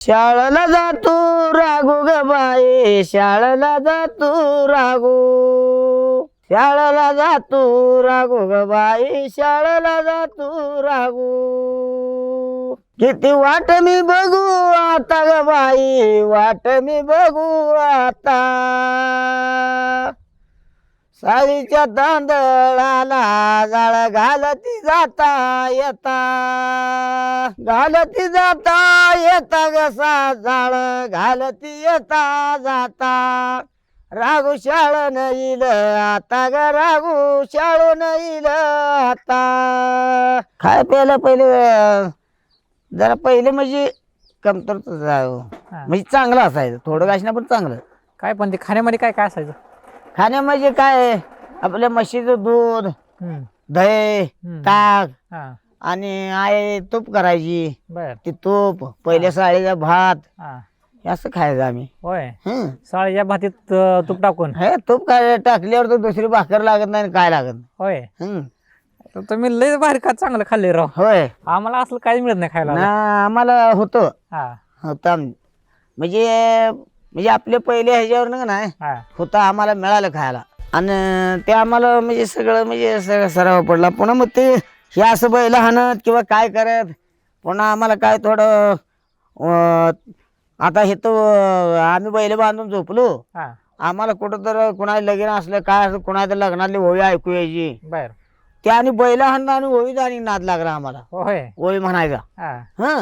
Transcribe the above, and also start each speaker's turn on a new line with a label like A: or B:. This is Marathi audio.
A: शाळेला जातो राघू ग बाई, शाळेला जातो राघू, शाळेला जातो राघू ग बाई, शाळेला जातो राघू. किती वाट मी बघू आता ग बाई, वाट मी बघू आता. साळीच्या तांदळाला जाळ घालती जाता येता, घालती जाता येता कसा जाळ घालती येता जाता. राघू शाळेन येईल आता ग, राघू शाळेन येईल आता. काय प्यायला पहिले जरा पहिले म्हणजे कमतरता म्हणजे चांगलं असायचं, थोडं घासणं पण चांगलं.
B: काय पण ते खाण्यामध्ये काय काय असायचं?
A: खाण्या म्हणजे काय आपल्या म्हशीचं दूध,
B: हम्म,
A: दही,
B: हम्म.
A: ताक
B: हा
A: आणि आई तूप करायची.
B: बर
A: ती तूप पहिल्या साळीचा भात
B: हा
A: हे असं खायचं आम्ही.
B: होय.
A: हं.
B: साळीच्या भातीत तूप टाकून.
A: हे तूप काय टाकल्यावर तर दुसरी भाकर लागत नाही आणि काय लागत नाही.
B: होय.
A: हं.
B: तर तुम्ही लय भारी का चांगलं खाल्ले राव.
A: होय
B: आम्हाला असलं काहीच मिळत नाही खायला.
A: ना आम्हाला होतं
B: हा
A: म्हणजे म्हणजे आपल्या पहिल्या ह्याच्यावर नाही
B: हा
A: होतं, आम्हाला मिळालं खायला. आणि ते आम्हाला म्हणजे सगळं म्हणजे सगळं सराव पडला. पुन्हा मग ते हे असं बैल हाणत किंवा काय करत, पुन्हा आम्हाला काय थोडं आता हे तर आम्ही बैल बांधून झोपलो,
B: हा
A: आम्हाला कुठं तर कुणाला लगीन असलं काय असं कुणाच्या लग्नातली होळी ऐकू यायची.
B: बर.
A: ते आणि बैल हाणणं आणि होळीचा आणि नाद लागला आम्हाला,
B: होय.
A: होळी म्हणायचा.
B: हा
A: हं